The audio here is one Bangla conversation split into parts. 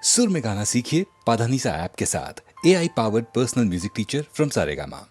सुर में गाना सीखिए पाधानीसा ऐप के साथ। AI powered personal music teacher from Saregama.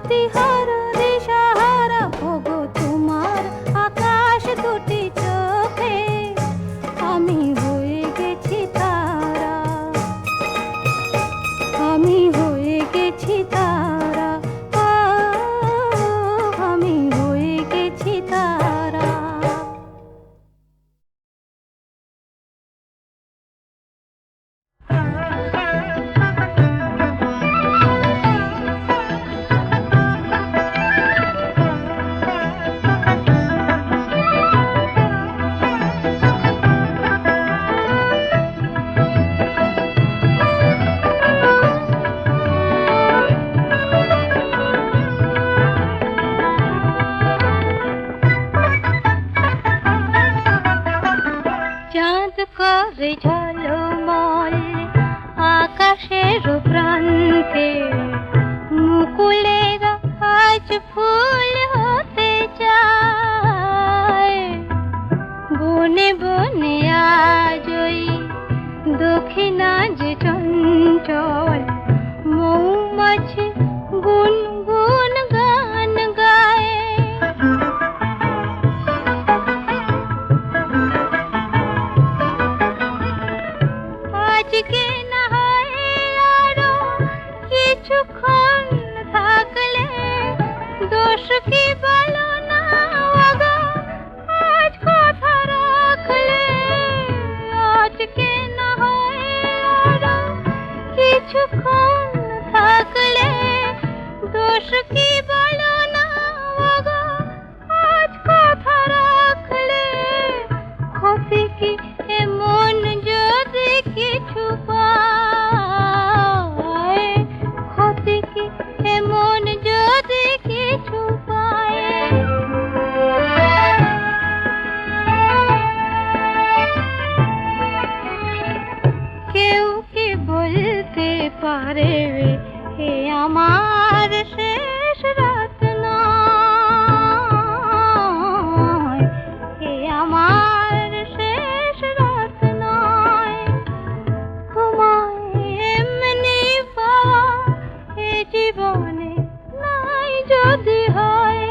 গতিহারা দিশাহারা ওগো তোমার আকাশ দুটি চোখে আমি হয়ে গেছি তারা, আমি হয়ে গেছি তারা, আমি হয়ে গেছি তারা। চাঁদ করে ঝলমল আকাশের প্রান্তে মুকুলেরা আজ ফুল হতে চায়, বনে বনে আজ ওই দক্ষিণা যে চঞ্চল মৌমাছি গুনগুন গান গায়। আজকে না হয় আরো কিছুক্ষণ থাকলে দোষ কি বলো না ওগো আজ কথা রাখলে, আজকে না হয় আরো কিছুক্ষণ থাকলে দোষ কি বলো না ওগো আজ কথা রাখলে, ক্ষতি কি এমন যদি কিছু পায়, ক্ষতি কি এমন যদি কিছু পায়। কেউ কি বলতে পারে হে আমার শেষ রাত নয়, হে আমার শেষ রাত নয়, তোমায় এমনি পাওয়া এ জীবনে নাই যদি হয়,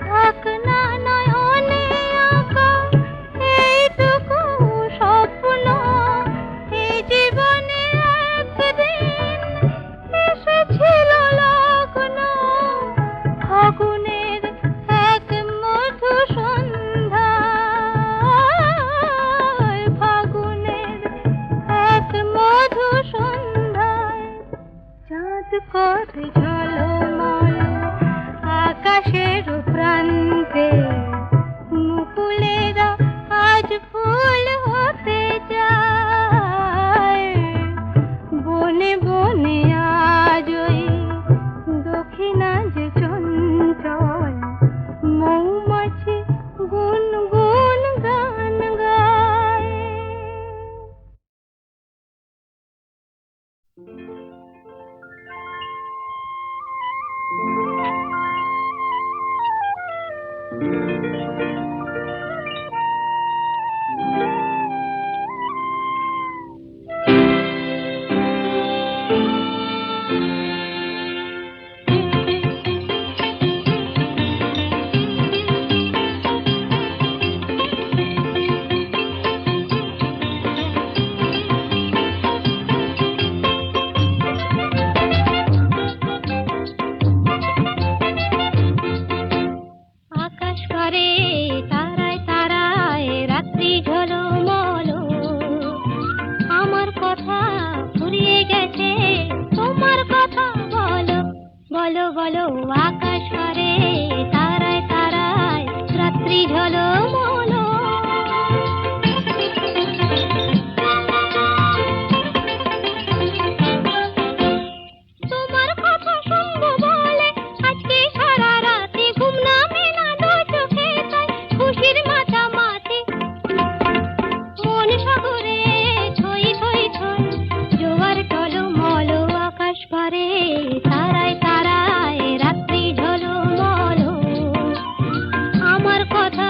থাক না নয়নে আঁকা এইটুকু স্বপ্ন, এই জীবনে একদিন এসেছিল লগ্ন, ফাগুনের এক মধু সন্ধ্যায়, ফাগুনের এক মধু সন্ধ্যায়, চাঁদ করে ঝলমল আকাশের প্রান্তে মুকুলেরা আজ ফুল হতে যায়, বনে বনে আজ ওই দক্ষিণা যে চঞ্চল মৌমাছি গুনগুন গান গায়। আকাশ করে তারায় তারায় রাত্রি ঝলমল, আমার কথা ফুরিয়ে গেছে তোমার কথা বলো, বলো বলো। আকাশ করে তারায় তারায় রাত্রি ঝলমল, তোমার কথা শুনবো বলে আজকে সারা রাতে ঘুম নামে না দু চোখে, তাই খুশির মাতামাতি মন সাগরে ছই ছই ছই জোয়ার টলমল। আকাশ পারে তারায় তারায় রাত্রি ঝলমল, আমার কথা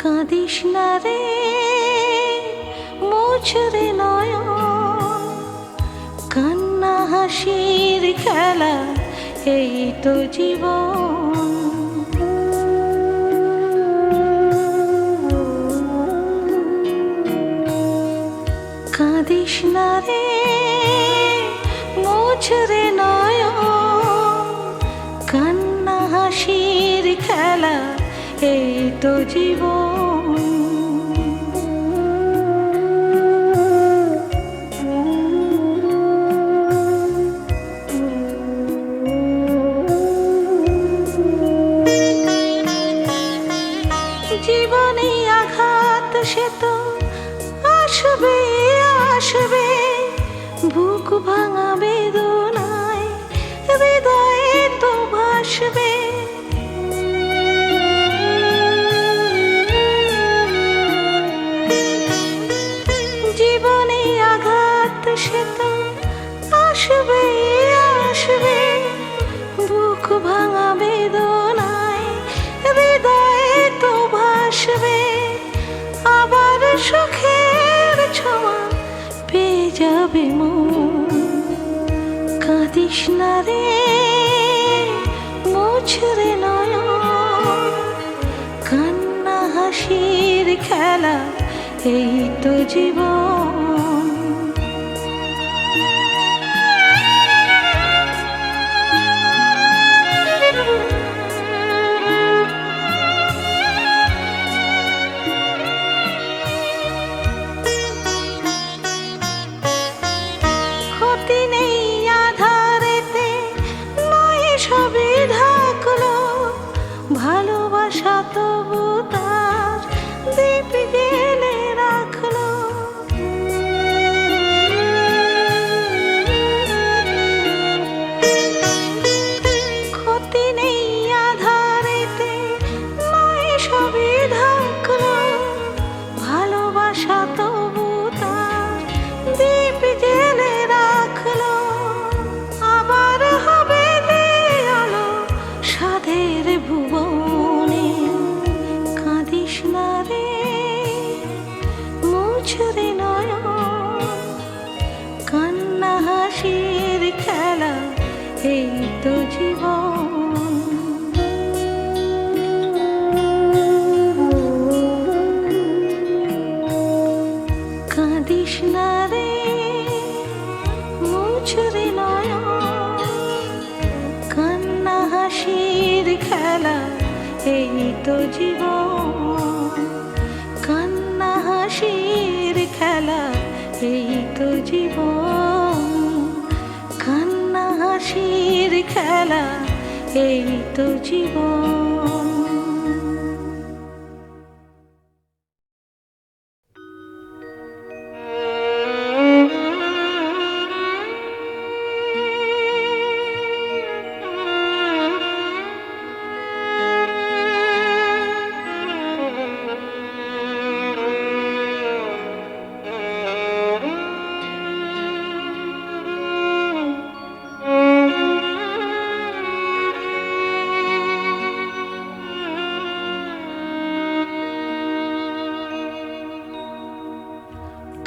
কাঁদিস না রে মোছরে নয়ন, কান্না হাসির খেলা এই তো জীবন। কাঁদিস না রে মোছরে নয়ন, কান্না হাসির খেলা এই তো জীবন। জীবনে আঘাত সে তো আসবে আসবে, বুক ভাঙা বেদনায় হৃদয়ে তো ভাসবে। জীবনে আঘাত সে তো আসবে আসবে, বুক ভাঙা বেদনায় হৃদয়ে তো ভাসবে। আবার সুখের ছোঁয়া পেয়ে যাবে মন। কাঁদিস না রে মোছরে নয়ন, কান্না হাসির খেলা এই তো জীবন। ক্ষতি নেই আধারেতে নয় সবই ঢাকলো, ভালোবাসা তবু তার দীপ গেলে রাখলো। ক্ষতি নেই আধারেতে নয় সবই ঢাকলো, ভালোবাসা তবু তার দীপ জেলে রাখলো। আবার হবে আলো সাধের ভুবনে, কাঁদিস না রে মোছরে নয়ন, কান্না হাসির খেলা এই তো জীবন। কাঁদিস না রে মোছরে নয়ন, কান্না হাসির খেলা এই তো জীবন। কান্না হাসির খেলা এই তো জীবন। কান্না হাসির খেলা এই তো জীবন।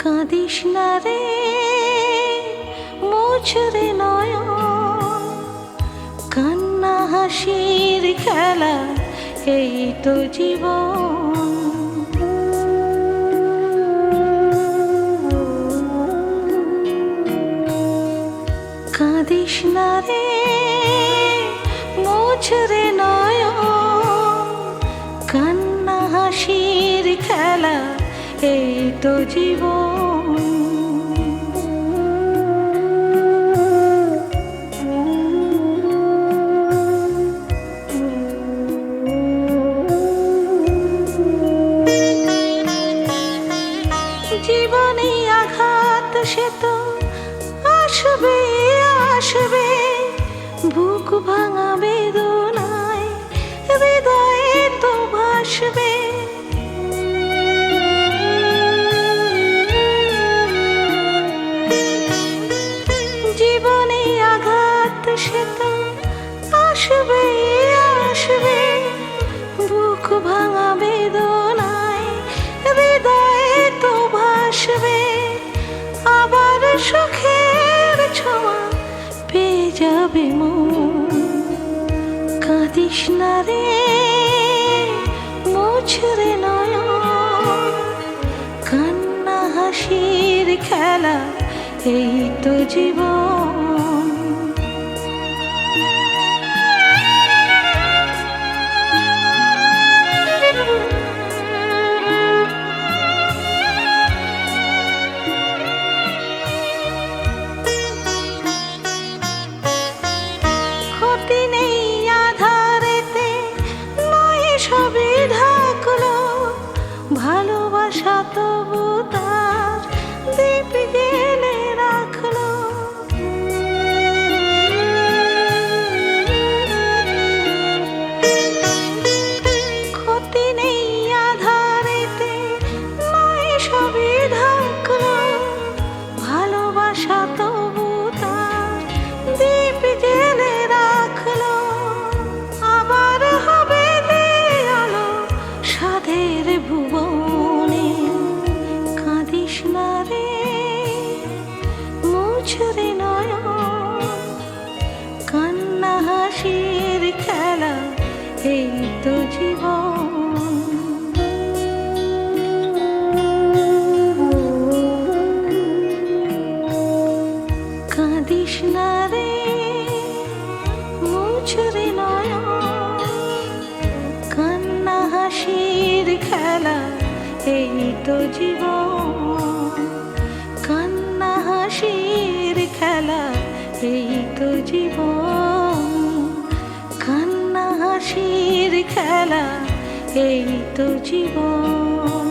কাঁদিস না রে মোছরে নয়ন, কান্না হাসির খেলা এই তো জীবন। কাঁদিস না রে মোছরে নয়ন, কান্না হাসির খেলা এই তো জীবন। জীবনে আঘাত সে তো আসবে আসবে, বুক ভাঙা বেদনায় হৃদয়ে তো ভাসবে। জীবনে আঘাত সে তো আসবে আসবে, বুক ভাঙা বেদনায় যাবে মন। কাঁদিস না রে মুছরে নয়ন, কান্না হাসির খেলা এই তো জীবন। ক্ষতি নেই আধারেতে, নয় সবই ঢাকলো, ভালোবাসা তবু তার দীপ গেলে রাখলো। ক্ষতি নেই আধারেতে, নয় সবই ঢাকলো, ভালোবাসা তবু তার দীপ গেলে রাখলো। আবার হবে আলো সাধের ভুবনে, কাঁদিস না রে মুছরে নয়ন, কান্না হাসির খেলা এই তো জীবন। কাঁদিস না রে মুছরে নয়ন, কান্না হাসির খেলা এই তো জীবন। কান্না হাসির খেলা এই তো জীবন। কান্না হাসির খেলা এই তো জীবন।